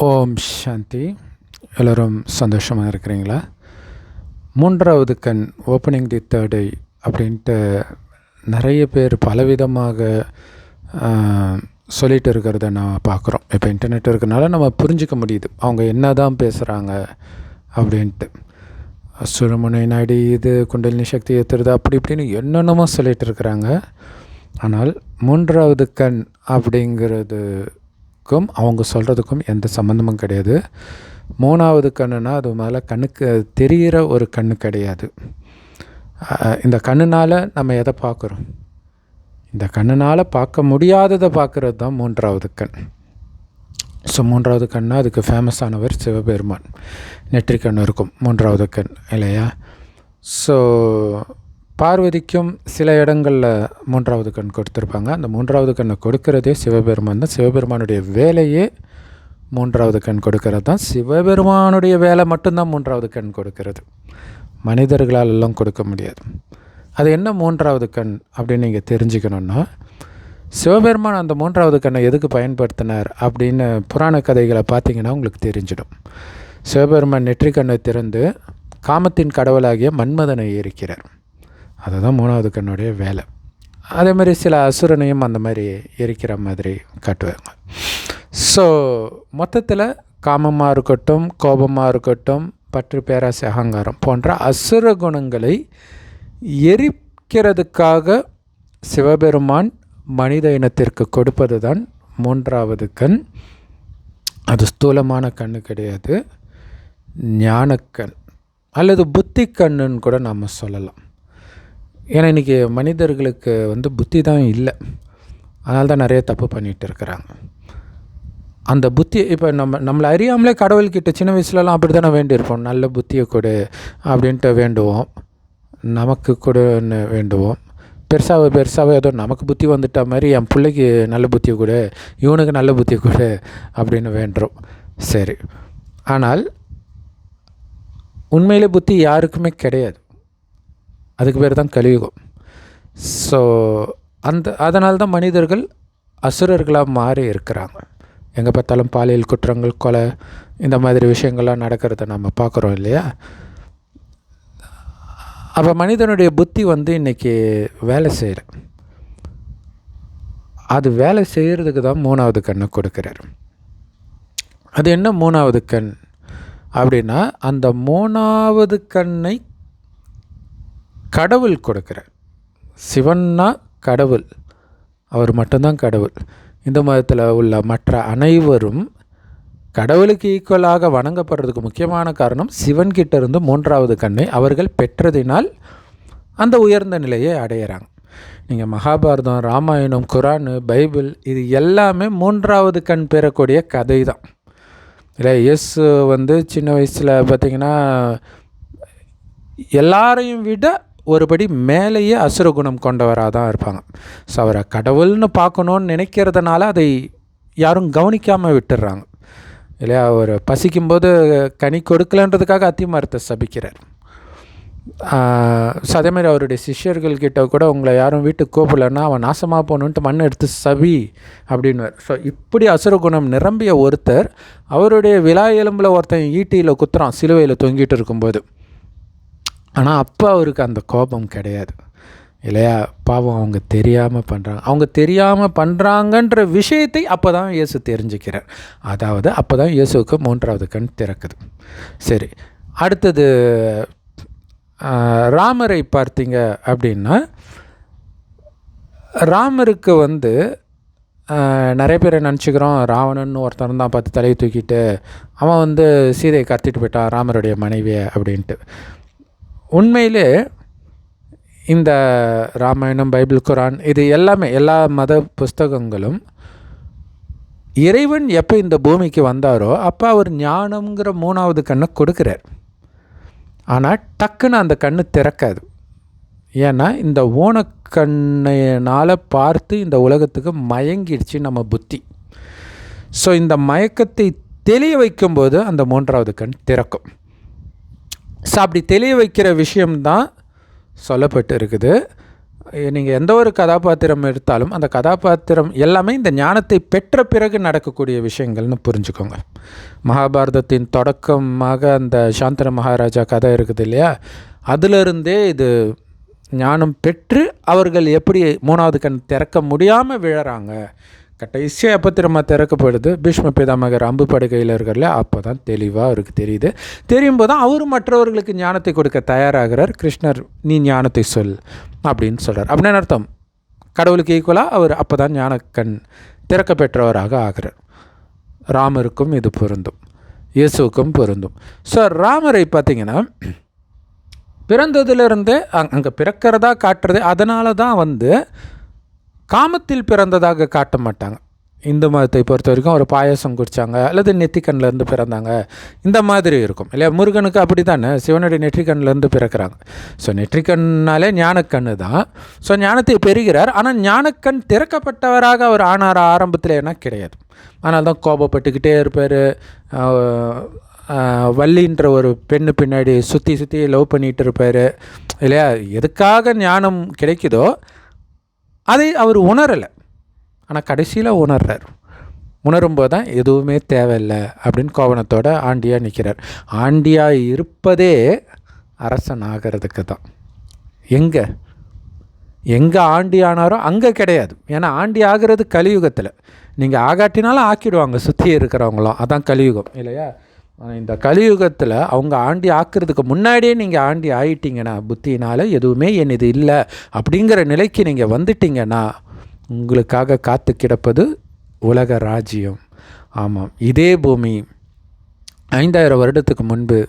ஓம் சாந்தி. எல்லோரும் சந்தோஷமாக இருக்கிறீங்களா? மூன்றாவது கண், ஓப்பனிங் தி தேர்ட் ஐ அப்படின்ட்டு நிறைய பேர் பலவிதமாக சொல்லிகிட்டு இருக்கிறத நான் பார்க்குறோம். இப்போ இன்டர்நெட் இருக்கிறனால நம்ம புரிஞ்சிக்க முடியுது அவங்க என்ன தான் பேசுகிறாங்க அப்படின்ட்டு. சுழுமுனை நாடி இது குண்டலினி சக்தி ஏற்றுறது அப்படி இப்படின்னு என்னென்னமோ சொல்லிகிட்டு இருக்கிறாங்க. ஆனால் மூன்றாவது கண் அப்படிங்கிறதுக்கும் அவங்க சொல்கிறதுக்கும் எந்த சம்மந்தமும் கிடையாது. மூணாவது கண்ணுனா அது மேலே கண்ணுக்கு தெரிகிற ஒரு கண்ணு கிடையாது. இந்த கண்ணுனால் நம்ம எதை பார்க்குறோம்? இந்த கண்ணுனால் பார்க்க முடியாததை பார்க்குறது தான் மூன்றாவது கண். ஸோ மூன்றாவது கண்ணா அதுக்கு ஃபேமஸானவர் சிவபெருமான். நெற்றிக் கண் இருக்கும் மூன்றாவது கண் இல்லையா? ஸோ பார்வதிக்கும் சில இடங்களில் மூன்றாவது கண் கொடுத்துருப்பாங்க. அந்த மூன்றாவது கண்ணை கொடுக்கறதே சிவபெருமான் தான். சிவபெருமானுடைய வேலையே மூன்றாவது கண் கொடுக்கறது தான். சிவபெருமானுடைய வேலை மட்டும்தான் மூன்றாவது கண் கொடுக்கறது. மனிதர்களால் எல்லாம் கொடுக்க முடியாது. அது என்ன மூன்றாவது கண் அப்படின்னு நீங்கள் தெரிஞ்சுக்கணுன்னா, சிவபெருமான் அந்த மூன்றாவது கண்ணை எதுக்கு பயன்படுத்தினார் அப்படின்னு புராண கதைகளை பார்த்தீங்கன்னா உங்களுக்கு தெரிஞ்சிடும். சிவபெருமான் நெற்றிக் கண்ணை திறந்து காமத்தின் கடவுளாகிய மன்மதனை எரிக்கிறார். அதுதான் மூணாவது கண்ணுடைய வேலை. அதே மாதிரி சில அசுரனையும் அந்த மாதிரி எரிக்கிற மாதிரி காட்டுவாங்க. ஸோ மொத்தத்தில் காமமாக இருக்கட்டும், கோபமாக இருக்கட்டும், பற்று, பேராசை, அகங்காரம் போன்ற அசுர குணங்களை எரிக்கிறதுக்காக சிவபெருமான் மனித இனத்திற்கு கொடுப்பது தான் மூன்றாவது கண். அது ஸ்தூலமான கண்ணு கிடையாது, ஞானக்கண் அல்லது புத்தி கண்ணுன்னு கூட நாம் சொல்லலாம். ஏன்னா இன்றைக்கி மனிதர்களுக்கு புத்தி தான் இல்லை. அதனால தான் நிறைய தப்பு பண்ணிகிட்டு இருக்கிறாங்க. அந்த புத்தி இப்போ நம்மளை அறியாமலே கடவுள்கிட்ட சின்ன வயசுலலாம் அப்படி தானே வேண்டியிருப்போம். நல்ல புத்தியை கொடு அப்படின்ட்டு வேண்டுவோம், நமக்கு கொடுன்னு வேண்டுவோம். பெருசாக ஏதோ நமக்கு புத்தி வந்துட்ட மாதிரி என் பிள்ளைக்கு நல்ல புத்தியை கொடு, இவனுக்கு நல்ல புத்தியை கொடு அப்படின்னு வேண்டுறோம். சரி, ஆனால் உண்மையிலே புத்தி யாருக்குமே கிடையாது. அதுக்கு பேர் தான் கலியுகம். ஸோ அதனால தான் மனிதர்கள் அசுரர்களாக மாறி இருக்கிறாங்க. எங்கே பார்த்தாலும் பாலியல் குற்றங்கள், கொலை, இந்த மாதிரி விஷயங்கள்லாம் நடக்கிறத நம்ம பார்க்குறோம் இல்லையா? அப்போ மனிதனுடைய புத்தி இன்றைக்கி வேலை செய்யல. அது வேலை செய்கிறதுக்கு தான் மூணாவது கண்ணை கொடுக்குறார். அது என்ன மூணாவது கண் அப்படின்னா, அந்த மூணாவது கண்ணை கடவுள் கொடுக்குறார். சிவன்னா கடவுள், அவர் மட்டும்தான் கடவுள். இந்து மதத்தில் உள்ள மற்ற அனைவரும் கடவுளுக்கு ஈக்குவலாக வணங்கப்படுறதுக்கு முக்கியமான காரணம் சிவன்கிட்ட இருந்து மூன்றாவது கண்ணை அவர்கள் பெற்றதினால் அந்த உயர்ந்த நிலையை அடையிறாங்க. நீங்கள் மகாபாரதம், ராமாயணம், குரான், பைபிள் இது எல்லாமே மூன்றாவது கண் பெறக்கூடிய கதை தான். இல்லை, இயேசு சின்ன வயசில் பார்த்திங்கன்னா எல்லாரையும் விட ஒருபடி மேலேயே அசுரகுணம் கொண்டவராக தான் இருப்பாங்க. ஸோ அவரை கடவுள்னு பார்க்கணுன்னு நினைக்கிறதுனால அதை யாரும் கவனிக்காமல் விட்டுடுறாங்க இல்லையா? அவர் பசிக்கும்போது கனி கொடுக்கலன்றதுக்காக அத்திமரத்தை சபிக்கிறார். ஸோ அதேமாதிரி அவருடைய சிஷ்யர்கள்கிட்ட கூட உங்களை யாரும் வீட்டுக்கு கூப்பிடலன்னா அவன் நாசமாக போகணுன்ட்டு மண் எடுத்து சபி அப்படின்னுவார். ஸோ இப்படி அசுரகுணம் நிரம்பிய ஒருத்தர் அவருடைய விழா எலும்பில் ஒருத்தன் ஈட்டியில் குத்துறான் சிலுவையில் தொங்கிட்டு இருக்கும்போது. ஆனால் அப்போ அவருக்கு அந்த கோபம் கிடையாது இல்லையா? பாவம், அவங்க தெரியாமல் பண்ணுறாங்க. அவங்க தெரியாமல் பண்ணுறாங்கன்ற விஷயத்தை அப்போ தான் இயேசு தெரிஞ்சுக்கிறார். அதாவது அப்போ தான் இயேசுவுக்கு மூன்றாவது கண் திறக்குது. சரி, அடுத்தது ராமரை பார்த்தீங்க அப்படின்னா, ராமருக்கு நிறைய பேர் நினச்சிக்கிறோம் ராவணன் ஒருத்தன் தான் 10 தலையை தூக்கிட்டு அவன் சீதையை கடத்திட்டு போயிட்டான், ராமருடைய மனைவியை அப்படின்ட்டு. உண்மையிலே இந்த ராமாயணம், பைபிள், குரான் இது எல்லாமே எல்லா மத புஸ்தகங்களும் இறைவன் எப்போ இந்த பூமிக்கு வந்தாரோ அப்போ அவர் ஞானம்ங்கிற மூணாவது கண்ணை கொடுக்குறார். ஆனால் டக்குன்னு அந்த கண்ணு திறக்காது. ஏன்னா இந்த ஊனக்கண்ணையினால் பார்த்து இந்த உலகத்துக்கு மயங்கிடுச்சு நம்ம புத்தி. ஸோ இந்த மயக்கத்தை தெளிய வைக்கும்போது அந்த மூன்றாவது கண் திறக்கும். ஸோ அப்படி தெளிய வைக்கிற விஷயம்தான் சொல்லப்பட்டு இருக்குது. நீங்கள் எந்த ஒரு கதாபாத்திரம் எடுத்தாலும் அந்த கதாபாத்திரம் எல்லாமே இந்த ஞானத்தை பெற்ற பிறகு நடக்கக்கூடிய விஷயங்கள்னு புரிஞ்சுக்கோங்க. மகாபாரதத்தின் தொடக்கமாக அந்த சாந்தனு மகாராஜா கதை இருக்குது இல்லையா, அதிலிருந்தே இது ஞானம் பெற்று அவர்கள் எப்படி 3வது கண் திறக்க முடியாமல் விழறாங்க, கடைசியாக எப்போ திரும்ப திறக்கப்படுது, பீஷ்ம பிதாமகர் அம்பு படுகையில் இருக்கிறல, அப்போ தான் தெளிவாக அவருக்கு தெரியுது. தெரியும் போது தான் அவர் மற்றவர்களுக்கு ஞானத்தை கொடுக்க தயாராகிறார். கிருஷ்ணர் நீ ஞானத்தை சொல் அப்படின்னு சொல்கிறார். அப்படின்னு அர்த்தம் கடவுளுக்கு ஈக்குவலாக அவர் அப்போ தான் ஞானக்கண் திறக்க பெற்றவராக ஆகிறார். ராமருக்கும் இது பொருந்தும், இயேசுவுக்கும் பொருந்தும். ஸோ ராமரை பார்த்திங்கன்னா பிறந்ததுலேருந்தே அங்கே பிறக்கிறதா காட்டுறது, அதனால தான் காமத்தில் பிறந்ததாக காட்ட மாட்டாங்க. இந்து மதத்தை பொறுத்த வரைக்கும் ஒரு பாயசம் குடித்தாங்க அல்லது நெற்றிக்கண்ணிலேருந்து பிறந்தாங்க, இந்த மாதிரி இருக்கும் இல்லையா. முருகனுக்கு அப்படி தானே, சிவனுடைய நெற்றிக்கண்ணிலேருந்து பிறக்கிறாங்க. ஸோ நெற்றிக்கண்ணாலே ஞானக்கண்ணு தான். ஸோ ஞானத்தை பெறுகிறார். ஆனால் ஞானக்கண் திறக்கப்பட்டவராக அவர் ஆனார் ஆரம்பத்தில் என்ன கிடையாது. ஆனால் தான் கோபப்பட்டுக்கிட்டே இருப்பார். வள்ளின்ற ஒரு பெண்ணு பின்னாடி சுற்றி லவ் பண்ணிகிட்டு இருப்பார் இல்லையா. எதுக்காக ஞானம் கிடைக்குதோ அதை அவர் உணரலை, ஆனால் கடைசியில் உணர்றார். உணரும்போது தான் எதுவுமே தேவையில்லை அப்படின்னு கோவணத்தோட ஆண்டியாக நிற்கிறார். ஆண்டியாக இருப்பதே அரசன் ஆகிறதுக்கு தான். எங்கே ஆண்டி ஆனாரோ அங்கே கிடையாது. ஏன்னா ஆண்டி ஆகிறது கலியுகத்தில். நீங்கள் ஆகாட்டினாலும் ஆக்கிடுவாங்க சுற்றி இருக்கிறவங்களும், அதான் கலியுகம் இல்லையா. இந்த கலியுகத்தில் அவங்க ஆண்டி ஆக்கிறதுக்கு முன்னாடியே நீங்கள் ஆண்டி ஆயிட்டீங்கன்னா, புத்தினால் எதுவுமே என் இது இல்லை அப்படிங்கிற நிலைக்கு நீங்கள் வந்துட்டீங்கன்னா உங்களுக்காக காத்து கிடப்பது உலக ராஜ்யம். ஆமாம், இதே பூமி 5000 வருடத்துக்கு முன்பு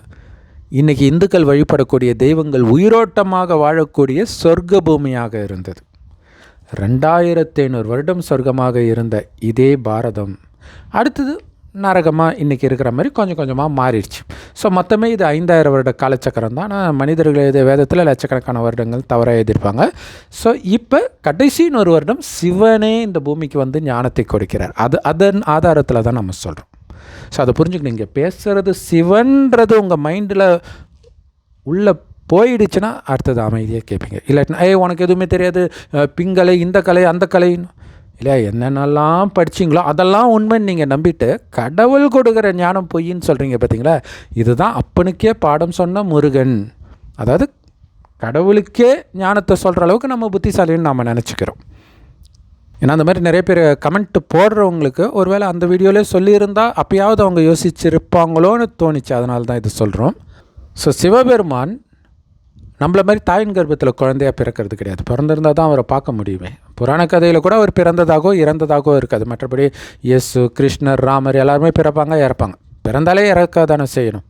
இன்றைக்கி இந்துக்கள் வழிபடக்கூடிய தெய்வங்கள் உயிரோட்டமாக வாழக்கூடிய சொர்க்க பூமியாக இருந்தது. 2500 வருடம் சொர்க்கமாக இருந்த இதே பாரதம் அடுத்தது நரகமாக இன்றைக்கி இருக்கிற மாதிரி கொஞ்சம் கொஞ்சமாக மாறிடுச்சு. ஸோ மொத்தமே இது 5000 வருட காலச்சக்கரம் தான். ஆனால் மனிதர்கள் எழுதிய வேதத்தில் லட்சக்கணக்கான வருடங்கள் தவறாக எழுதியிருப்பாங்க. ஸோ இப்போ கடைசின்னு ஒரு வருடம் சிவனே இந்த பூமிக்கு ஞானத்தை கொடுக்கிறார். அதன் ஆதாரத்தில் தான் நம்ம சொல்கிறோம். ஸோ அதை புரிஞ்சுக்கணும். நீங்கள் பேசுகிறது சிவன்றது உங்கள் மைண்டில் உள்ளே போயிடுச்சுன்னா அடுத்தது அமைதியாக கேட்பீங்க. இல்லாட்டினா உனக்கு எதுவுமே தெரியாது, பிங்கலை இந்த கலை அந்த கலைன்னு இல்லையா, என்னென்னலாம் படிச்சிங்களோ அதெல்லாம் உண்மைன்னு நீங்கள் நம்பிட்டு கடவுள் கொடுக்குற ஞானம் பொய்ன்னு சொல்கிறீங்க பார்த்தீங்களா. இதுதான் அப்பனுக்கே பாடம் சொன்ன முருகன். அதாவது கடவுளுக்கே ஞானத்தை சொல்கிற அளவுக்கு நம்ம புத்திசாலின்னு நாம் நினச்சிக்கிறோம். ஏன்னா அந்த மாதிரி நிறைய பேர் கமெண்ட் போடுறவங்களுக்கு ஒருவேளை அந்த வீடியோவிலே சொல்லியிருந்தால் அப்போயாவது அவங்க யோசிச்சிருப்பாங்களோன்னு தோணிச்சு. அதனால தான் இது சொல்கிறோம். ஸோ சிவபெருமான் நம்மளை மாதிரி தாயின் கர்ப்பத்தில் குழந்தையாக பிறக்கிறது கிடையாது. பிறந்திருந்தால் தான் அவரை பார்க்க முடியுமே. புராண கதையில் கூட அவர் பிறந்ததாகவோ இறந்ததாகவோ இருக்காது. மற்றபடி இயேசு, கிருஷ்ணர், ராமர் எல்லாருமே பிறப்பாங்க இறப்பாங்க. பிறந்தாலே இறக்க தானே செய்யணும்.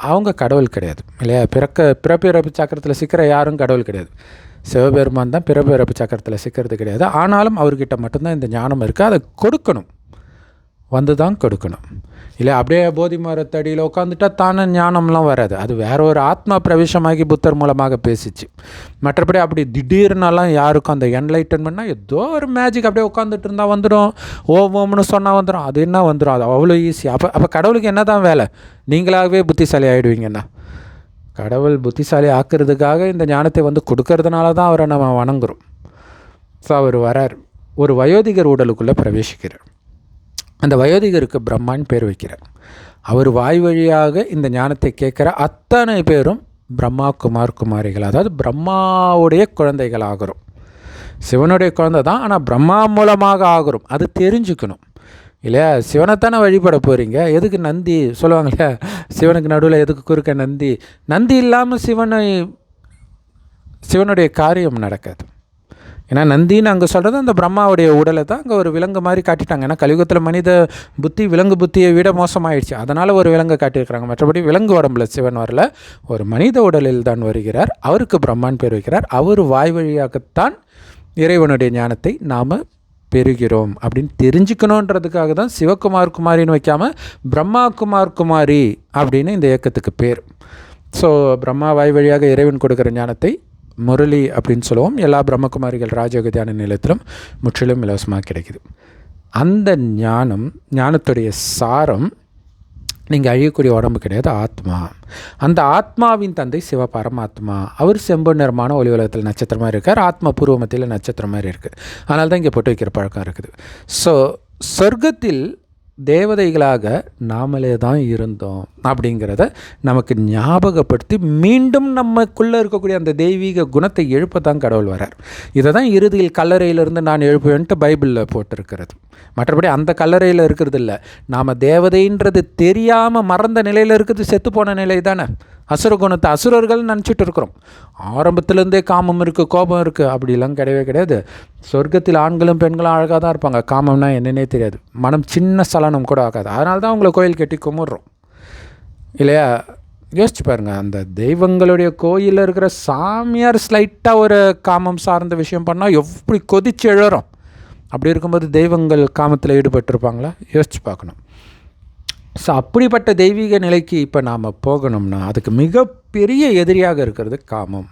அவங்க கடவுள் கிடையாது இல்லையா. பிறப்பு சக்கரத்தில் சிக்கிற யாரும் கடவுள் கிடையாது. சிவபெருமான் தான் பிறப்பு சக்கரத்தில் சிக்கிறது கிடையாது. ஆனாலும் அவர்கிட்ட மட்டும்தான் இந்த ஞானம் இருக்குது. அதை கொடுக்கணும், தான் கொடுக்கணும் இல்லை. அப்படியே போதி மரத்தடியில் உட்காந்துட்டா தானே ஞானம்லாம் வராது. அது வேற ஒரு ஆத்மா பிரவேசமாகி புத்தர் மூலமாக பேசிச்சு. மற்றபடி அப்படி திடீர்னாலாம் யாருக்கும் அந்த என்லைட்டன்மெண்ட்னா ஏதோ ஒரு மேஜிக் அப்படியே உட்காந்துட்டு இருந்தால் வந்துடும். ஓம்னு சொன்னால் வந்துடும். அது என்ன வந்துடும், அது அவ்வளோ ஈஸி. அப்போ கடவுளுக்கு என்ன தான் வேலை? நீங்களாகவே புத்திசாலி ஆகிடுவீங்கண்ணா. கடவுள் புத்திசாலி ஆக்கிறதுக்காக இந்த ஞானத்தை கொடுக்கறதுனால தான் அவரை நம்ம வணங்குறோம். ஸோ அவர் வரார், ஒரு வயோதிகர் உடலுக்குள்ளே பிரவேசிக்கிறார். அந்த வயோதிகருக்கு பிரம்மான்னு பேர் வைக்கிறார். அவர் வாய் வழியாக இந்த ஞானத்தை கேட்குற அத்தனை பேரும் பிரம்மா குமாரிகள், அதாவது பிரம்மாவுடைய குழந்தைகள் ஆகிறோம். சிவனுடைய குழந்தை தான், ஆனால் பிரம்மா மூலமாக ஆகிறோம். அது தெரிஞ்சுக்கணும் இல்லையா. சிவனைத்தானே வழிபட போகிறீங்க, எதுக்கு நந்தி சொல்லுவாங்க இல்லையா, சிவனுக்கு நடுவில் எதுக்கு குறுக்க நந்தி. நந்தி இல்லாமல் சிவனுடைய காரியம் நடக்காது. ஏன்னா நந்தின்னு அங்கே சொல்கிறது அந்த பிரம்மாவுடைய உடலை தான் அங்கே ஒரு விலங்கு மாதிரி காட்டிட்டாங்க. ஏன்னா கலியுகத்தில் மனித புத்தி விலங்கு புத்தியை விட மோசமாயிடுச்சு. அதனால் ஒரு விலங்கை காட்டியிருக்கிறாங்க. மற்றபடி விலங்கு உடம்புல சிவன் வரல, ஒரு மனித உடலில் தான் வருகிறார். அவருக்கு பிரம்மான் பேர் வைக்கிறார். அவர் வாய் வழியாகத்தான் இறைவனுடைய ஞானத்தை நாம் பெறுகிறோம் அப்படின்னு தெரிஞ்சுக்கணுன்றதுக்காக தான் சிவகுமாரின்னு வைக்காமல் பிரம்மா குமாரி அப்படின்னு இந்த இயக்கத்துக்கு பேர். ஸோ பிரம்மா வாய் வழியாக இறைவன் கொடுக்குற ஞானத்தை முரளி அப்படின்னு சொல்லுவோம். எல்லா பிரம்மகுமாரிகள் ராஜயோக தியான நிலையத்திலும் முற்றிலும் இலவசமாக கிடைக்குது. அந்த ஞானத்துடைய சாரம் நீங்கள் அழியக்கூடிய உடம்பு கிடையாது, ஆத்மா. அந்த ஆத்மாவின் தந்தை சிவ பரமாத்மா. அவர் செம்பு நிறமான ஒளி உலகத்தில் நட்சத்திரமாக இருக்கார், ஆத்மா பூர்வ மத்தியில் நட்சத்திரம் மாதிரி இருக்குது. அதனால தான் இங்கே பொட்டு வைக்கிற பழக்கம் இருக்குது. ஸோ சொர்க்கத்தில் தேவதைகளாக நாமளே தான் இருந்தோம் அப்படிங்கிறத நமக்கு ஞாபகப்படுத்தி மீண்டும் நமக்குள்ளே இருக்கக்கூடிய அந்த தெய்வீக குணத்தை எழுப்ப தான் கடவுள் வரார். இதை தான் இறுதியில் கல்லறையிலிருந்து நான் எழுப்புவேன்ட்டு பைபிளில் போட்டிருக்கிறது. மற்றபடி அந்த கல்லறையில் இருக்கிறது இல்லை. நாம் தேவதைன்றது தெரியாமல் மறந்த நிலையில் இருக்குது, செத்து போன நிலை தானே. அசுர குணத்தை அசுரர்கள் நினச்சிட்டு இருக்கிறோம். ஆரம்பத்துலேருந்தே காமம் இருக்குது, கோபம் இருக்குது, அப்படிலாம் கிடையவே கிடையாது. சொர்க்கத்தில் ஆண்களும் பெண்களும் அழகாக தான் இருப்பாங்க. காமம்னா என்னன்னே தெரியாது, மனம் சின்ன சலனம் கூட ஆகாது. அதனால தான் அவங்கள கோயில் கட்டி கும்பிட்றோம் இல்லையா? யோசிச்சு பாருங்கள், அந்த தெய்வங்களுடைய கோயிலில் இருக்கிற சாமியார் ஸ்லைட்டாக ஒரு காமம் சார்ந்த விஷயம் பண்ணால் எப்படி கொதிச்சு எழுறோம். அப்படி இருக்கும்போது தெய்வங்கள் காமத்தில் ஈடுபட்டிருப்பாங்களா? யோசிச்சு பார்க்கணும். ஸோ அப்படிப்பட்ட தெய்வீக நிலைக்கு இப்போ நாம் போகணும்னா அதுக்கு மிகப்பெரிய எதிரியாக இருக்கிறது காமம்.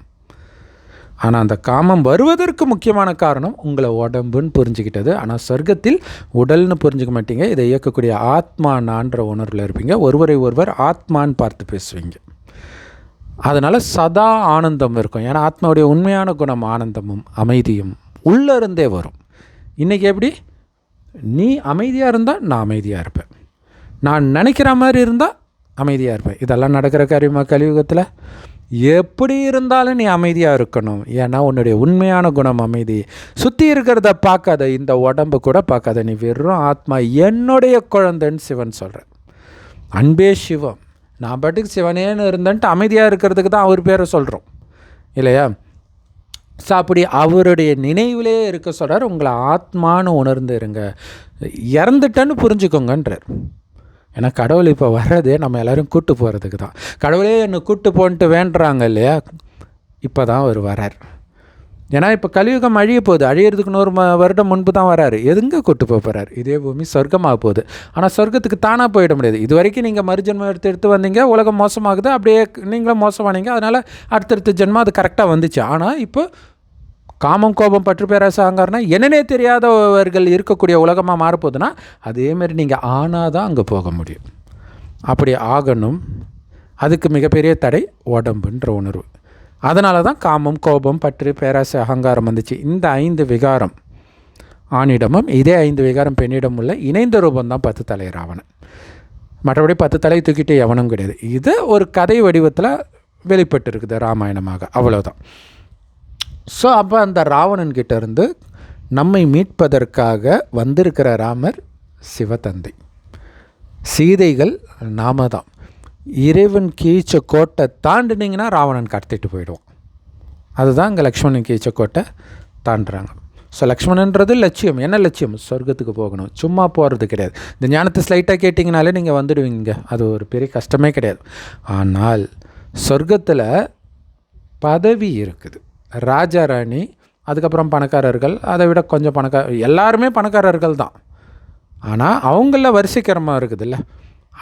ஆனால் அந்த காமம் வருவதற்கு முக்கியமான காரணம் உங்களை உடம்புன்னு புரிஞ்சுக்கிட்டது. ஆனால் சொர்க்கத்தில் உடல்னு புரிஞ்சிக்க மாட்டீங்க. இதை இயக்கக்கூடிய ஆத்மானான்ற உணர்வில் இருப்பீங்க. ஒருவரை ஒருவர் ஆத்மான்னு பார்த்து பேசுவீங்க. அதனால் சதா ஆனந்தம் இருக்கும். ஏன்னா ஆத்மாவுடைய உண்மையான குணம் ஆனந்தமும் அமைதியும் உள்ளிருந்தே வரும். இன்றைக்கி எப்படி? நீ அமைதியாக இருந்தால் நான் அமைதியாக இருப்பேன், நான் நினைக்கிற மாதிரி இருந்தால் அமைதியாக இருப்பேன். இதெல்லாம் நடக்கிற காரியமா கலியுகத்தில்? எப்படி இருந்தாலும் நீ அமைதியாக இருக்கணும். ஏன்னா உன்னுடைய உண்மையான குணம் அமைதி. சுற்றி இருக்கிறத பார்க்காத, இந்த உடம்பு கூட பார்க்காத, நீ வெறும் ஆத்மா, என்னுடைய குழந்தைன்னு சிவன் சொல்கிறேன். அன்பே சிவம். நான் பாட்டுக்கு சிவனேன்னு இருந்தேன்ட்டு அமைதியாக இருக்கிறதுக்கு தான் அவர் பேரை சொல்கிறோம் இல்லையா? ஸோ அப்படி அவருடைய நினைவிலே இருக்க சொல்கிறார். உங்களை ஆத்மானு உணர்ந்து இருங்க, இறந்துட்டேன்னு புரிஞ்சுக்கோங்கன்றார். ஏன்னா கடவுள் இப்போ வர்றதே நம்ம எல்லோரும் கூட்டு போகிறதுக்கு தான். கடவுளே என்னை கூட்டு போன்ட்டு வேண்டுறாங்க இல்லையா? இப்போ தான் அவர் வரார். ஏன்னா இப்போ கலியுகம் அழிய போகுது. அழியிறதுக்கு 100 வருடம் முன்பு தான் வராரு. எதுங்க கூட்டு போகிறார்? இதே பூமி சொர்க்கமாக போகுது. ஆனால் சொர்க்கத்துக்கு தானாக போயிட முடியாது. இது வரைக்கும் நீங்கள் மறுஜென்மம் எடுத்து வந்தீங்க, உலகம் மோசமாகுது, அப்படியே நீங்களும் மோசமானீங்க. அதனால் அடுத்தடுத்த ஜென்மம் அது கரெக்டாக வந்துச்சு. ஆனால் இப்போ காமம் கோபம் பற்று பேராசை அகங்காரம்னா என்னன்னே தெரியாதவர்கள் இருக்கக்கூடிய உலகமாக மாறப்போகுதுன்னா அதேமாரி நீங்கள் ஆனால் தான் அங்கே போக முடியும். அப்படி ஆகணும். அதுக்கு மிகப்பெரிய தடை உடம்புன்ற உணர்வு. அதனால தான் காமம் கோபம் பற்று பேராசை அகங்காரம் வந்துச்சு. இந்த 5 விகாரம் ஆணிடமும் இதே 5 விகாரம் பெண்ணிடம் உள்ள இணைந்த ரூபந்தான் 10 தலை ராவணன். மற்றபடி 10 தலை தூக்கிட்டு எவனும் கிடையாது. இது ஒரு கதை வடிவத்தில் வெளிப்பட்டு இருக்குது ராமாயணமாக, அவ்வளோதான். ஸோ அப்போ அந்த ராவணன்கிட்ட இருந்து நம்மை மீட்பதற்காக வந்திருக்கிற ராமர் சிவதந்தை, சீதைகள் நாம தான். இறைவன் கீழ்ச்ச கோட்டை தாண்டினீங்கன்னா ராவணன் கடத்திட்டு போயிடுவோம். அதுதான் இங்கே லக்ஷ்மணன் கீழ்ச்ச கோட்டை தாண்டுறாங்க. ஸோ லக்ஷ்மணன்றது லட்சியம். என்ன லட்சியம்? சொர்க்கத்துக்கு போகணும். சும்மா போகிறது கிடையாது. இந்த ஞானத்தை ஸ்லைட்டாக கேட்டிங்கனாலே நீங்கள் வந்துடுவீங்க. அது ஒரு பெரிய கஷ்டமே கிடையாது. ஆனால் சொர்க்கத்தில் பதவி இருக்குது. ராஜா ராணி, அதுக்கப்புறம் பணக்காரர்கள், அதை விட கொஞ்சம் எல்லாருமே பணக்காரர்கள் தான். ஆனால் அவங்கள வரிசைக்கிரமாக இருக்குதுல்ல,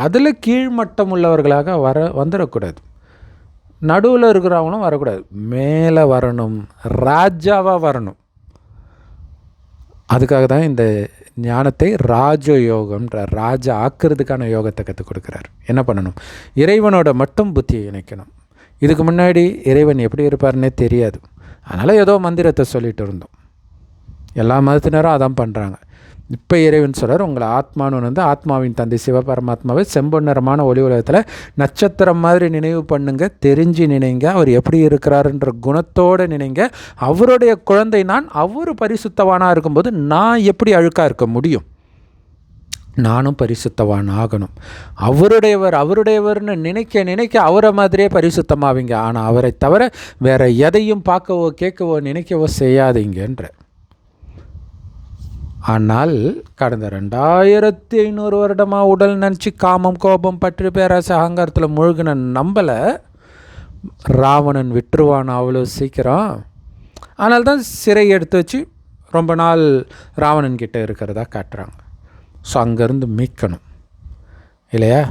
அதில் கீழ்மட்டம் உள்ளவர்களாக வந்துடக்கூடாது. நடுவில் இருக்கிறவங்களும் வரக்கூடாது. மேலே வரணும், ராஜாவாக வரணும். அதுக்காக தான் இந்த ஞானத்தை ராஜயோகம்ன்ற ராஜா ஆக்கிறதுக்கான யோகத்தை கற்றுக் கொடுக்குறார். என்ன பண்ணணும்? இறைவனோட மட்டும் புத்தியை இணைக்கணும். இதுக்கு முன்னாடி இறைவன் எப்படி இருப்பார்னே தெரியாது. அதனால் ஏதோ மந்திரத்தை சொல்லிகிட்டு இருந்தோம். எல்லா மதத்தினரும் அதான் பண்ணுறாங்க. இப்போ இறைவன் சொல்கிறார், உங்களை ஆத்மானு வந்து ஆத்மாவின் தந்தை சிவபரமாத்மாவை செம்பொன்னரமான ஒளி உலகத்தில் நட்சத்திரம் மாதிரி நினைவு பண்ணுங்க, தெரிஞ்சு நினைங்க, அவர் எப்படி இருக்கிறாருன்ற குணத்தோடு நினைங்க. அவருடைய குழந்தை நான். அவர் பரிசுத்தவானாக இருக்கும்போது நான் எப்படி அழுக்காக இருக்க முடியும்? நானும் பரிசுத்தவான் ஆகணும். அவருடையவர்னு நினைக்க அவரை மாதிரியே பரிசுத்தமாவீங்க. ஆனால் அவரை தவிர வேறு எதையும் பார்க்கவோ கேட்கவோ நினைக்கவோ செய்யாதீங்கன்ற. ஆனால் கடந்த 2500 வருடமாக உடல் நினச்சி காமம் கோபம் பற்று பேராசை அகங்காரத்தில் முழுகின நம்பலை ராவணன் விட்டுருவான் அவ்வளோ சீக்கிரம். அதனால தான் சிறை எடுத்து வச்சு ரொம்ப நாள் ராவணன்கிட்ட இருக்கிறதா காட்டுறாங்க. ஸோ அங்கேருந்து மீட்கணும் இல்லையா?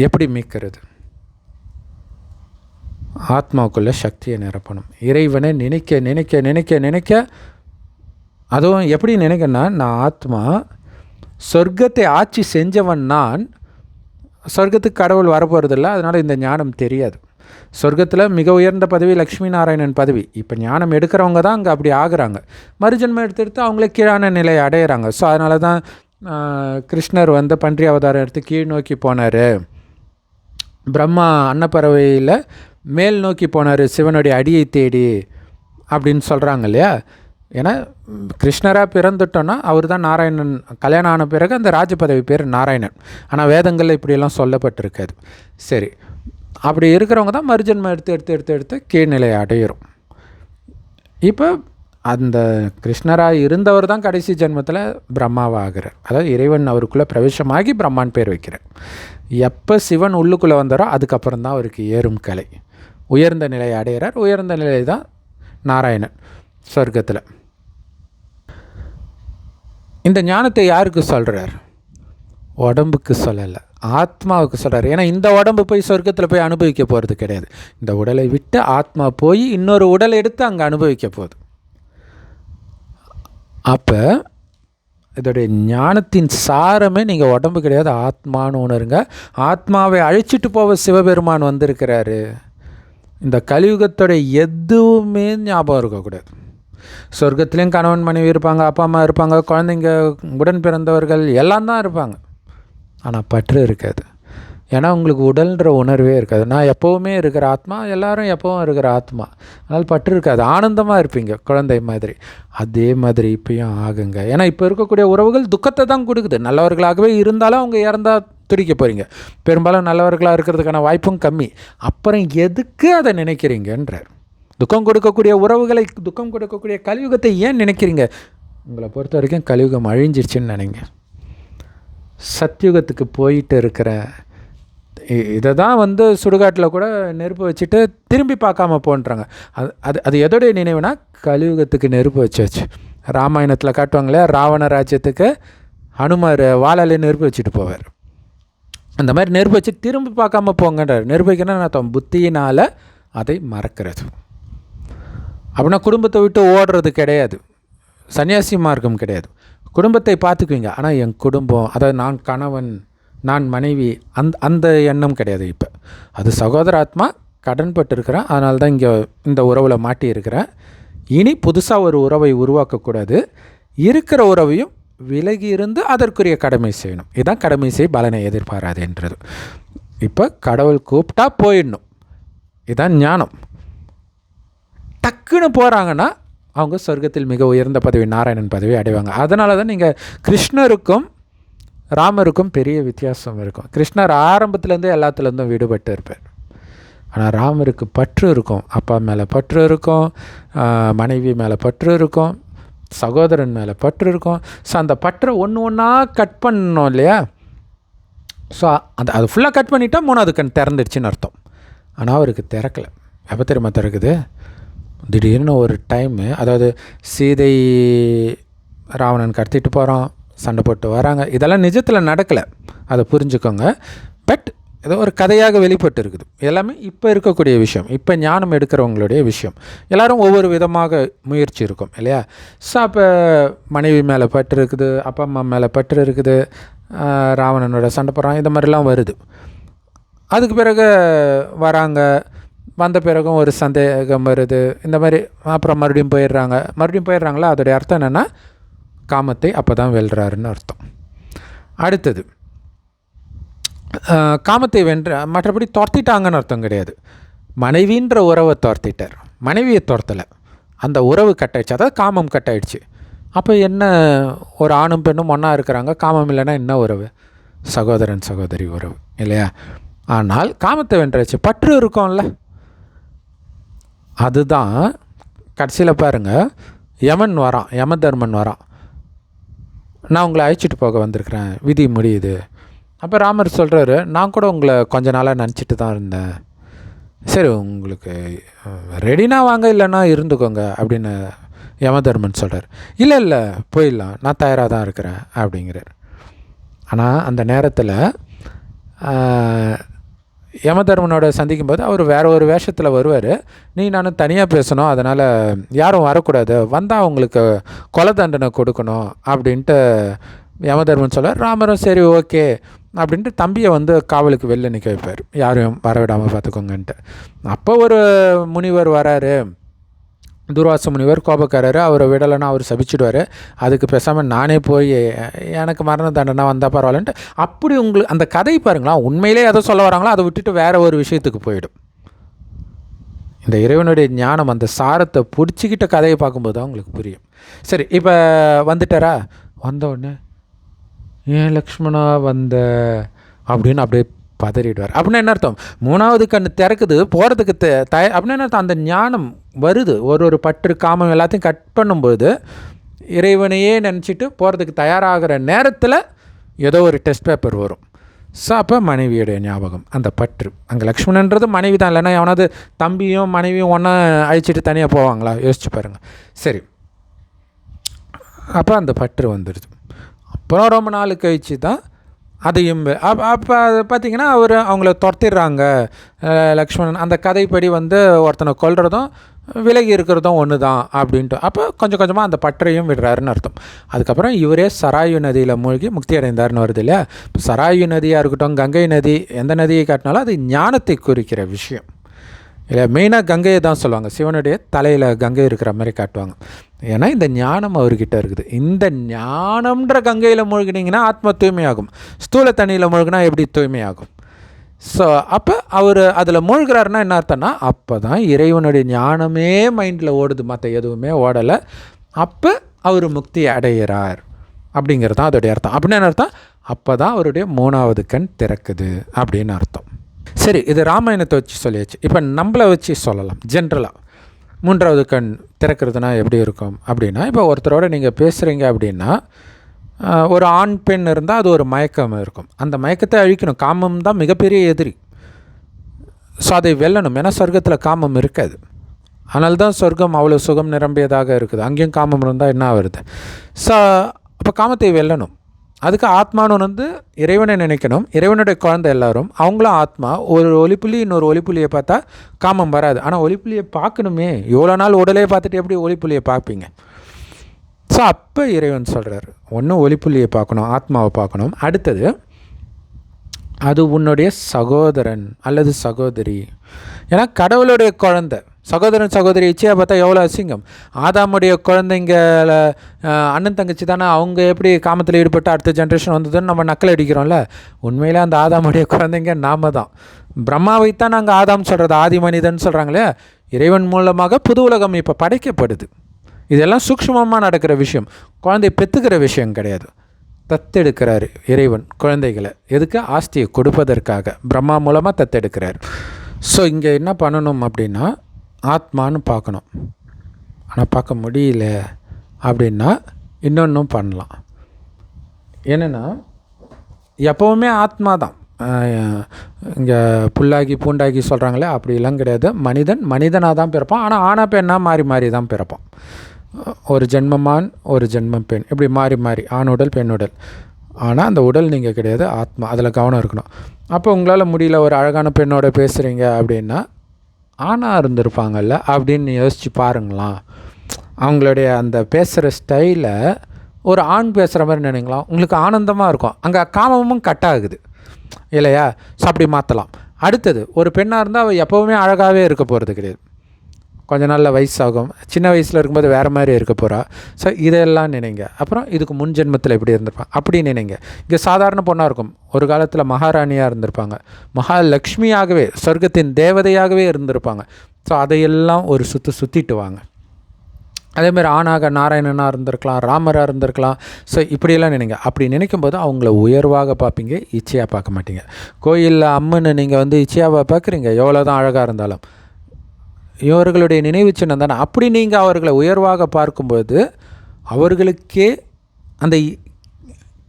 எப்படி மீட்கிறது? ஆத்மாவுக்குள்ளே சக்தியை நிரப்பணும். இறைவனை நினைக்க நினைக்க நினைக்க நினைக்க, அதுவும் எப்படி நினைக்கன்னா, நான் ஆத்மா, சொர்க்கத்தை ஆட்சி செஞ்சவன் நான், சொர்க்கத்துக்கு கடவுள் வரப்போகிறதில்ல, அதனால் இந்த ஞானம் தெரியாது. சொர்க்கத்தில் மிக உயர்ந்த பதவி லக்ஷ்மி நாராயணன் பதவி. இப்போ ஞானம் எடுக்கிறவங்க தான் அங்கே அப்படி ஆகுறாங்க. மறுஜன்மம் எடுத்து அவங்களே கீழான நிலையை அடையிறாங்க. ஸோ அதனால தான் கிருஷ்ணர் வந்து பன்றி அவதாரம் எடுத்து கீழ் நோக்கி போனார். பிரம்மா அன்னப்பறவையில் மேல் நோக்கி போனார் சிவனுடைய அடியை தேடி அப்படின்னு சொல்கிறாங்க இல்லையா. ஏன்னா கிருஷ்ணராக பிறந்துட்டோன்னா அவர் தான் நாராயணன். கல்யாணம் ஆன பிறகு அந்த ராஜ பதவி பேர் நாராயணன். ஆனால் வேதங்களில் இப்படியெல்லாம் சொல்லப்பட்டிருக்காது. சரி, அப்படி இருக்கிறவங்க தான் மறுஜன்மம் எடுத்து கீழ்நிலையை அடையிறோம். இப்போ அந்த கிருஷ்ணராக இருந்தவர் தான் கடைசி ஜென்மத்தில் பிரம்மாவாக ஆகிறார். அதாவது இறைவன் அவருக்குள்ளே பிரவேசமாகி பிரம்மான் பேர் வைக்கிறார். எப்போ சிவன் உள்ளுக்குள்ளே வந்தாரோ அதுக்கப்புறம் தான் அவருக்கு ஏறும் கலை, உயர்ந்த நிலையை அடைகிறார். உயர்ந்த நிலை தான் நாராயணன் சொர்க்கத்தில். இந்த ஞானத்தை யாருக்கு சொல்கிறார்? உடம்புக்கு சொல்லலை, ஆத்மாவுக்கு சொல்கிறார். ஏன்னா இந்த உடம்பு போய் சொர்க்கத்தில் போய் அனுபவிக்க போகிறது கிடையாது. இந்த உடலை விட்டு ஆத்மா போய் இன்னொரு உடல் எடுத்து அங்கே அனுபவிக்க போகுது. அப்போ இதோடைய ஞானத்தின் சாரமே நீங்கள் உடம்பு கிடையாது, ஆத்மானு உணருங்க. ஆத்மாவை அழைச்சிட்டு போக சிவபெருமான் வந்திருக்கிறாரு. இந்த கலியுகத்தோடைய எதுவுமே ஞாபகம் இருக்கக்கூடாது. சொர்க்கத்துலேயும் கணவன் மனைவி இருப்பாங்க, அப்பா அம்மா இருப்பாங்க, குழந்தைங்க, உடன் பிறந்தவர்கள் எல்லாம் தான் இருப்பாங்க. ஆனால் பற்று இருக்காது. ஏன்னா உங்களுக்கு உடல்ன்ற உணர்வே இருக்காது. நான் எப்போவுமே இருக்கிற ஆத்மா, எல்லோரும் எப்போவும் இருக்கிற ஆத்மா, அதனால் பற்று இருக்காது. ஆனந்தமாக இருப்பீங்க குழந்தை மாதிரி. அதே மாதிரி இப்போயும் ஆகுங்க. ஏன்னா இப்போ இருக்கக்கூடிய உறவுகள் துக்கத்தை தான் கொடுக்குது. நல்லவர்களாகவே இருந்தாலும் அவங்க இறந்தால் துடிக்க போகிறீங்க. பெரும்பாலும் நல்லவர்களாக இருக்கிறதுக்கான வாய்ப்பும் கம்மி. அப்புறம் எதுக்கு அதை நினைக்கிறீங்கன்றார். துக்கம் கொடுக்கக்கூடிய உறவுகளை, துக்கம் கொடுக்கக்கூடிய கலியுகத்தை ஏன் நினைக்கிறீங்க? உங்களை பொறுத்த வரைக்கும் கலியுகம் அழிஞ்சிருச்சுன்னு நினைங்க. சத்தியுகத்துக்கு போயிட்டு இருக்கிற இதை தான் வந்து சுடுகாட்டில் கூட நெருப்பு வச்சுட்டு திரும்பி பார்க்காம போன்றாங்க. அது எதோடைய நினைவுனா கலியுகத்துக்கு நெருப்பு வச்சாச்சு. ராமாயணத்தில் காட்டுவாங்களே, ராவண ராஜ்யத்துக்கு ஹனுமார் வாழாலே நெருப்பு வச்சுட்டு போவார். அந்த மாதிரி நெருப்பு வச்சு திரும்பி பார்க்காம போங்கன்றார். நெருப்பு வைக்கணும்னா நான் புத்தியினால் அதை மறக்கிறது. அப்படின்னா குடும்பத்தை விட்டு ஓடுறது கிடையாது, சன்னியாசி மார்க்கம் கிடையாது. குடும்பத்தை பார்த்துக்குவீங்க, ஆனால் என் குடும்பம், அதாவது நான் கணவன், நான் மனைவி, அந்த எண்ணம் கிடையாது. இப்போ அது சகோதர ஆத்மா கடன்பட்டு இருக்கிறேன், அதனால தான் இங்கே இந்த உறவில் மாட்டி இருக்கிறேன். இனி புதுசாக ஒரு உறவை உருவாக்கக்கூடாது. இருக்கிற உறவையும் விலகி இருந்து அதற்குரிய கடமை செய்யணும். இதுதான் கடமை செய் பலனை எதிர்பாராதுன்றது. இப்போ கடவுள் கூப்பிட்டா போயிடணும், இதுதான் ஞானம். டக்குன்னு போகிறாங்கன்னா அவங்க சொர்க்கத்தில் மிக உயர்ந்த பதவி நாராயணன் பதவி அடைவாங்க. அதனால தான் நீங்கள் கிருஷ்ணருக்கும் ராமருக்கும் பெரிய வித்தியாசம் இருக்கும். கிருஷ்ணர் ஆரம்பத்துலேருந்தே எல்லாத்துலேருந்தும் விடுபட்டு இருப்பார். ஆனால் ராமருக்கு பற்று இருக்கும், அப்பா மேலே பற்று இருக்கும், மனைவி மேலே பற்று இருக்கும், சகோதரன் மேலே பற்று இருக்கும். ஸோ அந்த பற்றை ஒன்று ஒன்றா கட் பண்ணணும் இல்லையா. ஸோ அது ஃபுல்லாக கட் பண்ணிவிட்டால் மூணாவது கண் திறந்துடுச்சின்னு அர்த்தம். ஆனால் அவருக்கு திறக்கலை. எப்போ தெரியுமா திறக்குது? திடீர்னு ஒரு டைமு, அதாவது சீதை ராவணன் கடத்திட்டு போகிறான், சண்டை போட்டு வராங்க. இதெல்லாம் நிஜத்தில் நடக்கலை, அதை புரிஞ்சுக்கோங்க. பட் ஏதோ ஒரு கதையாக வெளிப்பட்டு இருக்குது. எல்லாமே இப்போ இருக்கக்கூடிய விஷயம், இப்போ ஞானம் எடுக்கிறவங்களுடைய விஷயம். எல்லோரும் ஒவ்வொரு விதமாக முயற்சி இருக்கும் இல்லையா. ஸோ அப்போ மனைவி மேலே பற்று இருக்குது, அப்பா அம்மா மேலே பற்று இருக்குது, ராவணனோட சண்டை போடுறான், இந்த மாதிரிலாம் வருது. அதுக்கு பிறகு வராங்க, வந்த பிறகும் ஒரு சந்தேகம் வருது, இந்த மாதிரி. அப்புறம் மறுபடியும் போயிடுறாங்களா. அதோடைய அர்த்தம் என்னென்னா காமத்தை அப்போ தான் வெல்றாருன்னு அர்த்தம். அடுத்தது காமத்தை மற்றபடி துரத்திட்டாங்கன்னு அர்த்தம் கிடையாது. மனைவின்ற உறவை துரத்திட்டார், மனைவியை துரத்தலை, அந்த உறவு கட்டாயிடுச்சு, அதாவது காமம் கட்டாயிடுச்சு. அப்போ என்ன, ஒரு ஆணும் பெண்ணும் ஒன்றா இருக்கிறாங்க, காமம் இல்லைன்னா என்ன உறவு? சகோதரன் சகோதரி உறவு இல்லையா. ஆனால் காமத்தை வென்றாச்சு, பற்று இருக்கும்ல. அதுதான் கடைசியில் பாருங்கள், யம தர்மன் வரான், நான் உங்களை அழைச்சிட்டு போக வந்திருக்கிறேன், விதி முடியுது. அப்போ ராமர் சொல்கிறாரு, நான் கூட உங்களை கொஞ்ச நாளாக நினச்சிட்டு தான் இருந்தேன், சரி உங்களுக்கு ரெடினா வாங்க, இல்லைன்னா இருந்துக்கோங்க அப்படின்னு யமதர்மன் சொல்கிறார். இல்லை போயிடலாம், நான் தயாராக தான் இருக்கிறேன் அப்படிங்கிறார். ஆனால் அந்த நேரத்தில் யமதர்மனோட சந்திக்கும் போது அவர் வேறு ஒரு வேஷத்தில் வருவார். நீ நானும் தனியாக பேசணும், அதனால் யாரும் வரக்கூடாது, வந்தால் அவங்களுக்கு கொலை தண்டனை கொடுக்கணும் அப்படின்ட்டு யமதர்மன் சொல்கிறார். ராமரும் சரி ஓகே அப்படின்ட்டு தம்பியை வந்து காவலுக்கு வெளில நிற்க வைப்பார், யாரையும் வரவிடாமல் பார்த்துக்கோங்கன்ட்டு. அப்போ ஒரு முனிவர் வராரு, துர்வாச முனிவர் கோபக்காரர், அவரை விடலைன்னா அவர் சபிச்சிடுவார். அதுக்கு பேசாமல் நானே போய் எனக்கு மரண தண்டனை வந்தால் பரவாயில்லன்ட்டு. அப்படி உங்களுக்கு அந்த கதை பாருங்களா, உண்மையிலே எதை சொல்ல வராங்களோ அதை விட்டுட்டு வேறு ஒரு விஷயத்துக்கு போயிடும். இந்த இறைவனுடைய ஞானம் அந்த சாரத்தை பிடிச்சிக்கிட்ட கதையை பார்க்கும்போது தான் உங்களுக்கு புரியும். சரி, இப்போ வந்துட்டாரா, வந்தவுடனே ஏன் லக்ஷ்மணா வந்த அப்படின்னு அப்படியே பதறிடுவார். அப்படின்னா என்ன அர்த்தம், மூணாவது கண் திறக்குது போகிறதுக்கு அப்படின்னா என்ன அர்த்தம், அந்த ஞானம் வருது. ஒரு பற்று காமம் எல்லாத்தையும் கட் பண்ணும்போது இறைவனையே நினச்சிட்டு போகிறதுக்கு தயாராகிற நேரத்தில் ஏதோ ஒரு டெஸ்ட் பேப்பர் வரும். ஸோ அப்போ மனைவியுடைய ஞாபகம், அந்த பற்று. அங்கே லக்ஷ்மணன்றது மனைவி தான், இல்லைன்னா எவனாவது தம்பியும் மனைவியும் ஒன்றா அழிச்சிட்டு தனியாக போவாங்களா, யோசிச்சு பாருங்கள். சரி, அப்போ அந்த பற்று வந்துடுது. அப்புறம் ரொம்ப நாள் கழிச்சு தான் அதையும் அப்போ பார்த்திங்கன்னா அவங்கள துரத்திடுறாங்க லக்ஷ்மணன். அந்த கதைப்படி வந்து ஒருத்தனை கொல்றதும் விலகி இருக்கிறதும் ஒன்று தான் அப்படின்ட்டு. அப்போ கொஞ்சம் கொஞ்சமாக அந்த பற்றையும் விடுறாருன்னு அர்த்தம். அதுக்கப்புறம் இவரே சராயு நதியில் மூழ்கி முக்தி அடைந்தார்னு வருது இல்லையா. இப்போ சராயு நதியாக இருக்கட்டும், கங்கை நதி, எந்த நதியை காட்டினாலும் அது ஞானத்தை குறிக்கிற விஷயம் இல்லை. மெயினாக கங்கையை தான் சொல்லுவாங்க, சிவனுடைய தலையில் கங்கை இருக்கிற மாதிரி காட்டுவாங்க. ஏன்னா இந்த ஞானம் அவர்கிட்ட இருக்குது. இந்த ஞானம்ன்ற கங்கையில் மூழ்கினீங்கன்னா ஆத்ம தூய்மையாகும். ஸ்தூல தண்ணியில் மூழ்கினா எப்படி தூய்மையாகும்? ஸோ அப்போ அவர் அதில் மூழ்கிறாருன்னா என்ன அர்த்தம்னா, அப்போ தான் இறைவனுடைய ஞானமே மைண்டில் ஓடுது, மற்ற எதுவுமே ஓடலை. அப்போ அவர் முக்தி அடைகிறார் அப்படிங்கிறது தான் அதோடைய அர்த்தம். அப்படின்னு என்ன அர்த்தம், அப்போ தான் அவருடைய மூணாவது கண் திறக்குது அப்படின்னு அர்த்தம். சரி, இது ராமாயணத்தை வச்சு சொல்லியாச்சு. இப்போ நம்மளை வச்சு சொல்லலாம். ஜென்ரலாக மூன்றாவது கண் திறக்கிறதுனா எப்படி இருக்கும் அப்படின்னா, இப்போ ஒருத்தரோடு நீங்கள் பேசுகிறீங்க அப்படின்னா, ஒரு ஆண் பெண் இருந்தால் அது ஒரு மயக்கம் இருக்கும். அந்த மயக்கத்தை அழிக்கணும். காமம் தான் மிகப்பெரிய எதிரி. ஸோ அதை வெல்லணும். ஏன்னா சொர்க்கத்தில் காமம் இருக்காது. அதனால தான் சொர்க்கம் அவ்வளோ சுகம் நிரம்பியதாக இருக்குது. அங்கேயும் காமம் இருந்தால் என்ன வருது? ஸோ அப்போ காமத்தை வெல்லணும். அதுக்கு ஆத்மானு வந்து இறைவனை நினைக்கணும். இறைவனுடைய குழந்தை எல்லோரும் அவங்களும் ஆத்மா. ஒரு ஒலிப்புள்ளி இன்னொரு ஒலிப்புள்ளியை பார்த்தா காமம் வராது. ஆனால் ஒலிப்புள்ளியை பார்க்கணுமே, எவ்வளோ நாள் உடலே பார்த்துட்டு எப்படி ஒலிப்புள்ளியை பார்ப்பீங்க? ஸோ அப்போ இறைவன் சொல்கிறார், ஒன்று ஒலிப்புள்ளியை பார்க்கணும், ஆத்மாவை பார்க்கணும். அடுத்தது அது உன்னுடைய சகோதரன் அல்லது சகோதரி. ஏன்னா கடவுளுடைய குழந்தை, சகோதரன் சகோதரி இச்சையாக பார்த்தா எவ்வளோ அசிங்கம். ஆதாமுடைய குழந்தைங்க அண்ணன் தங்கச்சி தானே, அவங்க எப்படி காமத்தில் ஈடுபட்டு அடுத்த ஜென்ரேஷன் வந்ததுன்னு நம்ம நக்கல் அடிக்கிறோம்ல. உண்மையில் அந்த ஆதாமுடைய குழந்தைங்க நாம தான். பிரம்மாவைத்தான் நாங்கள் ஆதாம் சொல்கிறது, ஆதி மனிதன் சொல்கிறாங்களே. இறைவன் மூலமாக புது உலகம் இப்போ படைக்கப்படுது. இதெல்லாம் சூக்ஷ்மமாக நடக்கிற விஷயம், குழந்தை பெற்றுக்கிற விஷயம் கிடையாது. தத்தெடுக்கிறார் இறைவன் குழந்தைகளை. எதுக்கு? ஆஸ்தியை கொடுப்பதற்காக பிரம்மா மூலமாக தத்தெடுக்கிறார். ஸோ இங்கே என்ன பண்ணணும் அப்படின்னா, ஆத்மானு பார்க்கணும். ஆனால் பார்க்க முடியல அப்படின்னா இன்னொன்றும் பண்ணலாம். என்னென்னா, எப்போவுமே ஆத்மா தான். இங்கே புல்லாகி பூண்டாகி சொல்கிறாங்களே, அப்படிலாம் கிடையாது. மனிதனாக தான் பிறப்பான். ஆனால் ஆனா பெண்ணாக மாறி மாறி தான் பிறப்பான். ஒரு ஜென்மமான் ஒரு ஜென்மம் பெண், இப்படி மாறி மாறி ஆணுடல் பெண்ணுடல். ஆனால் அந்த உடல் நீங்கள் கிடையாது, ஆத்மா. அதில் கவனம் இருக்கணும். அப்போ உங்களால் முடியல, ஒரு அழகான பெண்ணோட பேசுகிறீங்க அப்படின்னா ஆணாக இருந்திருப்பாங்கல்ல அப்படின்னு யோசித்து பாருங்களாம். அவங்களுடைய அந்த பேசுகிற ஸ்டைலை ஒரு ஆண் பேசுகிற மாதிரி நினைங்களா, உங்களுக்கு ஆனந்தமாக இருக்கும். அங்கே காமமும் கட் ஆகுது இல்லையா? ஸோ அப்படி மாற்றலாம். அடுத்தது, ஒரு பெண்ணாக இருந்தால் அவள் எப்போவுமே அழகாகவே இருக்க போகிறது கிடையாது. கொஞ்ச நாளில் வயசாகும். சின்ன வயசில் இருக்கும்போது வேறு மாதிரி இருக்க போகிறா. ஸோ இதெல்லாம் நினைங்க. அப்புறம் இதுக்கு முன் ஜென்மத்தில் எப்படி இருந்திருப்பாங்க அப்படி நினைங்க. இங்கே சாதாரண பொண்ணாக இருக்கும், ஒரு காலத்தில் மகாராணியாக இருந்திருப்பாங்க, மகாலட்சுமியாகவே சொர்க்கத்தின் தேவதையாகவே இருந்திருப்பாங்க. ஸோ அதையெல்லாம் ஒரு சுற்றிட்டு வாங்க. அதேமாதிரி ஆணாக நாராயணனாக இருந்திருக்கலாம், ராமராக இருந்திருக்கலாம். ஸோ இப்படியெல்லாம் நினைங்க. அப்படி நினைக்கும்போது அவங்கள உயர்வாக பார்ப்பீங்க, இச்சையாக பார்க்க மாட்டீங்க. கோயிலில் அம்மன்னு நீங்கள் வந்து இச்சையாக பார்க்குறீங்க, எவ்வளோ தான் அழகாக இருந்தாலும். இவர்களுடைய நினைவு சின்னம் தானே. அப்படி நீங்கள் அவர்களை உயர்வாக பார்க்கும்போது அவர்களுக்கே அந்த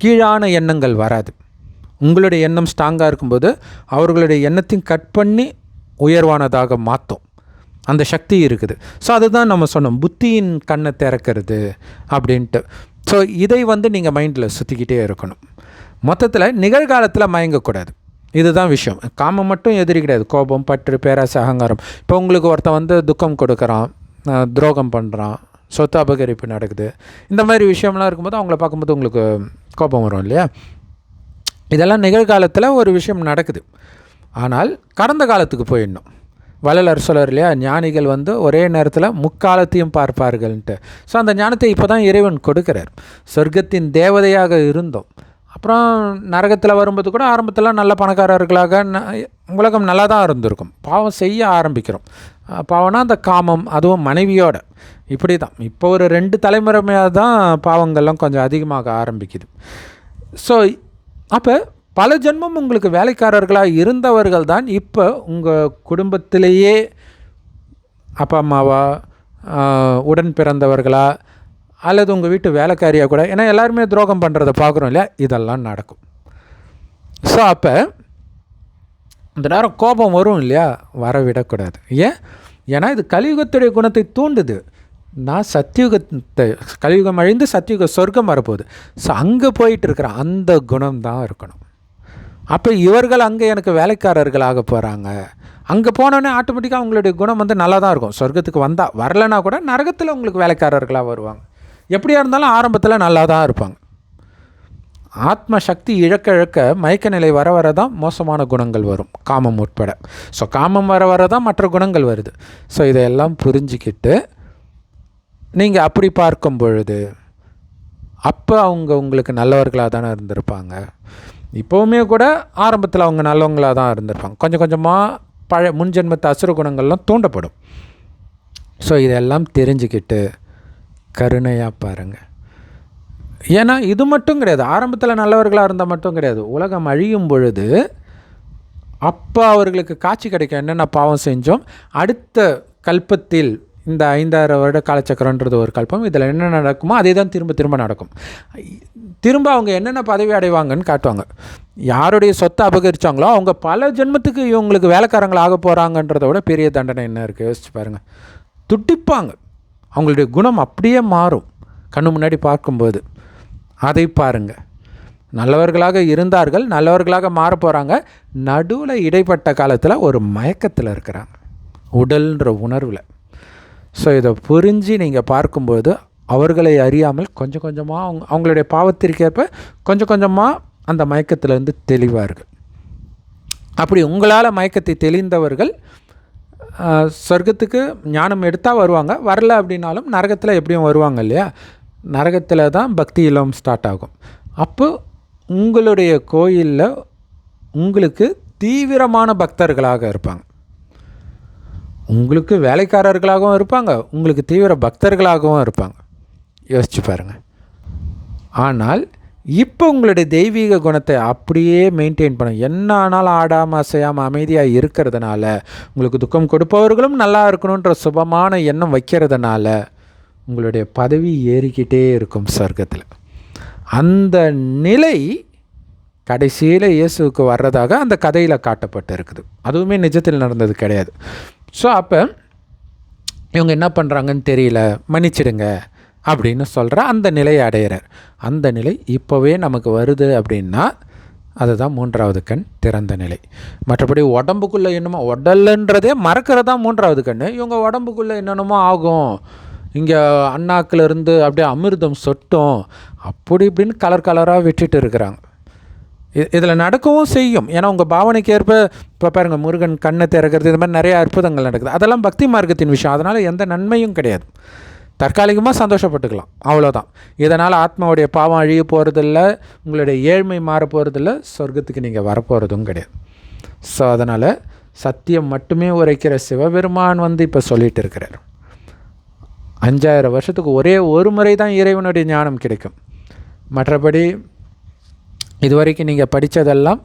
கீழான எண்ணங்கள் வராது. உங்களுடைய எண்ணம் ஸ்ட்ராங்காக இருக்கும்போது அவர்களுடைய எண்ணத்தையும் கட் பண்ணி உயர்வானதாக மாற்றும். அந்த சக்தி இருக்குது. ஸோ அதுதான் நம்ம சொன்னோம், புத்தியின் கண்ணை திறக்கிறது அப்படின்ட்டு. ஸோ இதை வந்து நீங்கள் மைண்டில் சுற்றிக்கிட்டே இருக்கணும். மொத்தத்தில் நிகழ்காலத்தில் மயங்கக்கூடாது. இதுதான் விஷயம். காமம் மட்டும் எதிரி கிடையாது. கோபம், பற்று, பேராசை, அகங்காரம். இப்போ உங்களுக்கு ஒருத்தன் வந்து துக்கம் கொடுக்குறான், துரோகம் பண்ணுறான், சொத்து அபகரிப்பு நடக்குது, இந்த மாதிரி விஷயம்லாம் இருக்கும்போது அவங்கள பார்க்கும்போது உங்களுக்கு கோபம் வரும் இல்லையா? இதெல்லாம் நிகழ்காலத்தில் ஒரு விஷயம் நடக்குது. ஆனால் கடந்த காலத்துக்கு போயிடணும். வள்ளலார் சொல்கிறார் இல்லையா, ஞானிகள் ஒரே நேரத்தில் முக்காலத்தையும் பார்ப்பார்கள்ன்ட்டு. ஸோ அந்த ஞானத்தை இப்போ தான் இறைவன் கொடுக்குறார். சொர்க்கத்தின் தேவதையாக இருந்தோம், அப்புறம் நரகத்தில் வரும்போது கூட ஆரம்பத்தில் நல்ல பணக்காரர்களாக உலகம் நல்லா தான் இருந்திருக்கும். பாவம் செய்ய ஆரம்பிக்கிறோம். பாவம்னா அந்த காமம், அதுவும் மனைவியோட. இப்படி தான் இப்போ ஒரு 2 தலைமுறையாக தான் பாவங்கள்லாம் கொஞ்சம் அதிகமாக ஆரம்பிக்குது. ஸோ அப்போ பல ஜென்மம் உங்களுக்கு வேலைக்காரர்களாக இருந்தவர்கள் தான் இப்போ உங்கள் குடும்பத்திலேயே அப்பா அம்மாவா, உடன் பிறந்தவர்களா, அல்லது உங்கள் வீட்டு வேலைக்காரியாக கூட. ஏன்னா எல்லாருமே துரோகம் பண்ணுறதை பார்க்குறோம் இல்லையா, இதெல்லாம் நடக்கும். ஸோ அப்போ இந்த நேரம் கோபம் வரும் இல்லையா, வர விடக்கூடாது. ஏன்னா இது கலியுகத்துடைய குணத்தை தூண்டுது. நான் சத்தியுகத்தை, கலியுகம் அழிந்து சத்தியுக சொர்க்கம் வரப்போகுது. ஸோ அங்கே போயிட்டு இருக்கிற அந்த குணம் தான் இருக்கணும். அப்போ இவர்கள் அங்கே எனக்கு வேலைக்காரர்களாக போகிறாங்க. அங்கே போனோடனே ஆட்டோமேட்டிக்காக அவங்களுடைய குணம் நல்லா தான் இருக்கும். சொர்க்கத்துக்கு வந்தால், வரலைன்னா கூட நரகத்தில் உங்களுக்கு வேலைக்காரர்களாக வருவாங்க. எப்படியா இருந்தாலும் ஆரம்பத்தில் நல்லா தான் இருப்பாங்க. ஆத்ம சக்தி இழக்க இழக்க மயக்க நிலை வர வர தான் மோசமான குணங்கள் வரும், காமம் உட்பட. ஸோ காமம் வர வர தான் மற்ற குணங்கள் வருது. ஸோ இதையெல்லாம் புரிஞ்சிக்கிட்டு நீங்கள் அப்படி பார்க்கும் பொழுது அப்போ அவங்க உங்களுக்கு நல்லவர்களாக தானே இருந்திருப்பாங்க. இப்போவுமே கூட ஆரம்பத்தில் அவங்க நல்லவங்களாக தான் இருந்திருப்பாங்க. கொஞ்சம் கொஞ்சமாக முன்ஜென்மத்து அசுர குணங்கள்லாம் தூண்டப்படும். ஸோ இதெல்லாம் தெரிஞ்சுக்கிட்டு கருணையாக பாருங்கள். ஏன்னா இது மட்டும் கிடையாது, ஆரம்பத்தில் நல்லவர்களாக இருந்தால் மட்டும் கிடையாது. உலகம் அழியும் பொழுது அப்போ அவர்களுக்கு காட்சி கிடைக்கும், என்னென்ன பாவம் செஞ்சோம். அடுத்த கல்பத்தில், இந்த 5000 வருட காலச்சக்கரன்றது ஒரு கல்பம், இதில் என்ன நடக்குமோ அதே தான் திரும்ப திரும்ப நடக்கும். திரும்ப அவங்க என்னென்ன பதவி அடைவாங்கன்னு காட்டுவாங்க. யாருடைய சொத்தை அபகரித்தாங்களோ அவங்க பல ஜென்மத்துக்கு இவங்களுக்கு வேலைக்காரங்கள் ஆக போகிறாங்கன்றத விட பெரிய தண்டனை என்ன இருக்குது யோசிச்சு பாருங்கள். துடிப்பாங்க, அவங்களுடைய குணம் அப்படியே மாறும் கண்ணு முன்னாடி பார்க்கும்போது. அதை பாருங்கள். நல்லவர்களாக இருந்தார்கள், நல்லவர்களாக மாற போகிறாங்க. நடுவில் இடைப்பட்ட காலத்தில் ஒரு மயக்கத்தில் இருக்கிறாங்க, உடல்ன்ற உணர்வில். ஸோ இதை புரிஞ்சு நீங்கள் பார்க்கும்போது அவர்களை அறியாமல் கொஞ்சம் கொஞ்சமாக அவங்களுடைய பாவத்திற்கேற்ப கொஞ்சம் கொஞ்சமாக அந்த மயக்கத்திலேருந்து தெளிவார்கள். அப்படி உங்களால் மயக்கத்தை தெளிந்தவர்கள் சொர்க்கத்துக்கு ஞானம் எடுத்தால் வருவாங்க, வரல அப்படின்னாலும் நரகத்தில் எப்படியும் வருவாங்க இல்லையா. நரகத்தில் தான் பக்தி இல்லம் ஸ்டார்ட் ஆகும். அப்போ உங்களுடைய கோயிலில் உங்களுக்கு தீவிரமான பக்தர்களாக இருப்பாங்க, உங்களுக்கு வேலைக்காரர்களாகவும் இருப்பாங்க, உங்களுக்கு தீவிர பக்தர்களாகவும் இருப்பாங்க. யோசிச்சு பாருங்கள். ஆனால் இப்போ உங்களுடைய தெய்வீக குணத்தை அப்படியே மெயின்டைன் பண்ணும். என்ன ஆனாலும் ஆடாமல் அசையாமல் அமைதியாக இருக்கிறதுனால, உங்களுக்கு துக்கம் கொடுப்பவர்களும் நல்லா இருக்கணுன்ற சுபமான எண்ணம் வைக்கிறதுனால உங்களுடைய பதவி ஏறிக்கிட்டே இருக்கும் சொர்க்கத்தில். அந்த நிலை கடைசியில் இயேசுவுக்கு வர்றதாக அந்த கதையில் காட்டப்பட்டு இருக்குது. அதுவுமே நிஜத்தில் நடந்தது கிடையாது. ஸோ அப்போ இவங்க என்ன பண்ணுறாங்கன்னு தெரியல, மன்னிச்சிடுங்க அப்படின்னு சொல்கிற அந்த நிலையை அடையிறார். அந்த நிலை இப்போவே நமக்கு வருது அப்படின்னா அதுதான் 3வது கண் திறந்த நிலை. மற்றபடி உடம்புக்குள்ளே என்னமோ, உடல்ன்றதே மறக்கிறதா 3வது கண். இவங்க உடம்புக்குள்ளே என்னென்னமோ ஆகும், இங்கே அண்ணாக்கிலேருந்து அப்படியே அமிர்தம் சொட்டும், அப்படி இப்படின்னு கலர் கலராக விட்டுட்டு இருக்கிறாங்க. இதில் நடக்கவும் செய்யும். ஏன்னா உங்கள் பாவனைக்கு ஏற்ப இப்போ பாருங்கள், முருகன் கண்ணை திறக்கிறது, இது மாதிரி நிறைய அற்புதங்கள் நடக்குது. அதெல்லாம் பக்தி மார்க்கத்தின் விஷயம், அதனால் எந்த நன்மையும் கிடையாது. தற்காலிகமாக சந்தோஷப்பட்டுக்கலாம், அவ்வளோதான். இதனால் ஆத்மாவுடைய பாவம் அழிய போகிறதில்ல, உங்களுடைய ஏழ்மை மாற போகிறதில்ல, சொர்க்கத்துக்கு நீங்கள் வரப்போகிறதும் கிடையாது. ஸோ அதனால் சத்தியம் மட்டுமே உரைக்கிற சிவபெருமான் இப்போ சொல்லிகிட்டு இருக்கிறார். 5000 வருஷத்துக்கு ஒரே ஒரு முறை தான் இறைவனுடைய ஞானம் கிடைக்கும். மற்றபடி இதுவரைக்கும் நீங்கள் படித்ததெல்லாம்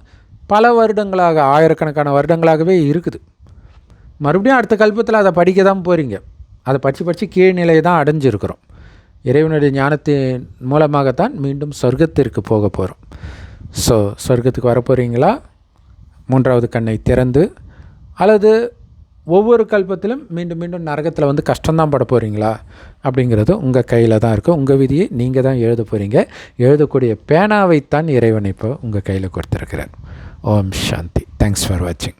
பல வருடங்களாக, ஆயிரக்கணக்கான வருடங்களாகவே இருக்குது. மறுபடியும் அடுத்த கல்பத்தில் அதை படிக்க தான் போகிறீங்க. அதை படித்து கீழ்நிலையை தான் அடைஞ்சிருக்கிறோம். இறைவனுடைய ஞானத்தின் மூலமாகத்தான் மீண்டும் சொர்க்கத்திற்கு போக போகிறோம். ஸோ சொர்க்கத்துக்கு வரப்போகிறீங்களா, 3வது கண்ணை திறந்து, அல்லது ஒவ்வொரு கல்பத்திலும் மீண்டும் மீண்டும் நரகத்தில் கஷ்டம்தான் பட போகிறீங்களா அப்படிங்கிறது உங்கள் கையில் தான் இருக்குது. உங்கள் விதியை நீங்கள் தான் எழுத போகிறீங்க. எழுதக்கூடிய பேனாவைத்தான் இறைவன் இப்போ உங்கள் கையில் கொடுத்துருக்கிறார். ஓம் சாந்தி. தேங்க்ஸ் ஃபார் வாட்சிங்.